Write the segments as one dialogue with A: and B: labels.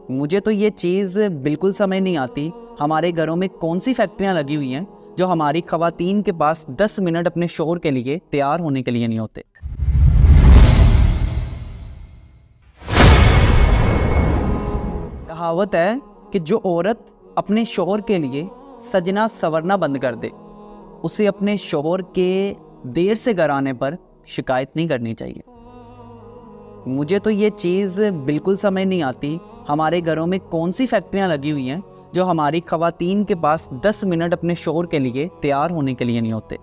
A: मुझे तो ये चीज़ बिल्कुल समझ नहीं आती, हमारे घरों में कौन सी फैक्ट्रियाँ लगी हुई हैं जो हमारी ख़वातीन के पास 10 मिनट अपने शोहर के लिए तैयार होने के लिए नहीं होते। कहावत है कि जो औरत अपने शोहर के लिए सजना संवरना बंद कर दे, उसे अपने शोहर के देर से घर आने पर शिकायत नहीं करनी चाहिए। मुझे तो ये चीज़ बिल्कुल समझ नहीं आती, हमारे घरों में कौन सी फैक्ट्रियाँ लगी हुई हैं जो हमारी ख़वातीन के पास 10 मिनट अपने शोहर के लिए तैयार होने के लिए नहीं होते,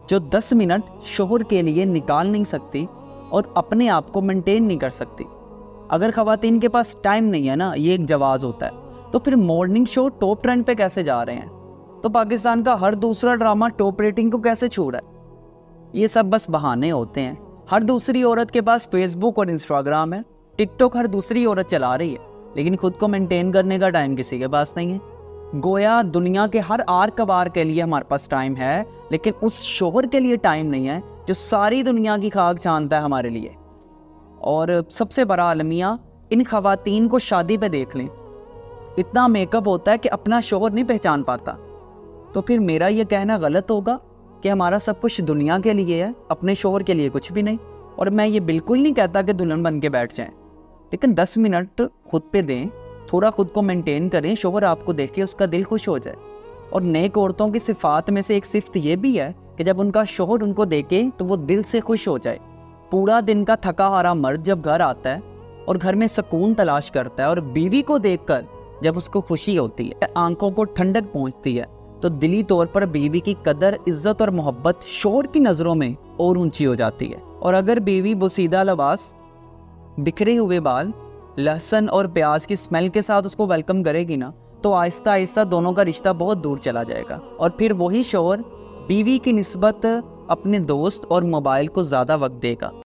A: जो 10 मिनट शोहर के लिए निकाल नहीं सकती और अपने आप को मेंटेन नहीं कर सकती। अगर ख़वातीन के पास टाइम नहीं है ना, ये एक जवाब होता है, तो फिर मॉर्निंग शो टॉप ट्रेंड पे कैसे जा रहे हैं? तो पाकिस्तान का हर दूसरा ड्रामा टॉप रेटिंग को कैसे छू रहा है? ये सब बस बहाने होते हैं। हर दूसरी औरत के पास फेसबुक और इंस्टाग्राम है, टिकटॉक हर दूसरी औरत चला रही है, लेकिन खुद को मेंटेन करने का टाइम किसी के पास नहीं है। गोया दुनिया के हर आर कबार के लिए हमारे पास टाइम है, लेकिन उस शोहर के लिए टाइम नहीं है जो सारी दुनिया की खाक छानता है हमारे लिए। और सबसे बड़ा अलमिया, इन ख़वातीन को शादी पे देख लें, इतना मेकअप होता है कि अपना शोहर नहीं पहचान पाता। तो फिर मेरा ये कहना गलत होगा कि हमारा सब कुछ दुनिया के लिए है, अपने शोहर के लिए कुछ भी नहीं। और मैं ये बिल्कुल नहीं कहता कि दुल्हन बन के बैठ जाएं, लेकिन 10 मिनट खुद पे दें, थोड़ा खुद को मेंटेन करें, शोहर आपको देख के उसका दिल खुश हो जाए। और नेक औरतों की सिफात में से एक सिफ्त ये भी है कि जब उनका शोहर उनको देखे तो वो दिल से खुश हो जाए। पूरा दिन का थका हारा मर्द जब घर आता है और घर में सुकून तलाश करता है, और बीवी को देखकर जब उसको खुशी होती है, आंखों को ठंडक पहुंचती है, तो दिली तौर पर बीवी की कदर, इज्जत और मोहब्बत शोहर की नज़रों में और ऊंची हो जाती है। और अगर बीवी बुसीदा लिबास, बिखरे हुए बाल, लहसुन और प्याज की स्मेल के साथ उसको वेलकम करेगी ना, तो आहिस्ता आहिस्ता दोनों का रिश्ता बहुत दूर चला जाएगा। और फिर वही शोहर बीवी की निस्बत अपने दोस्त और मोबाइल को ज़्यादा वक्त देगा।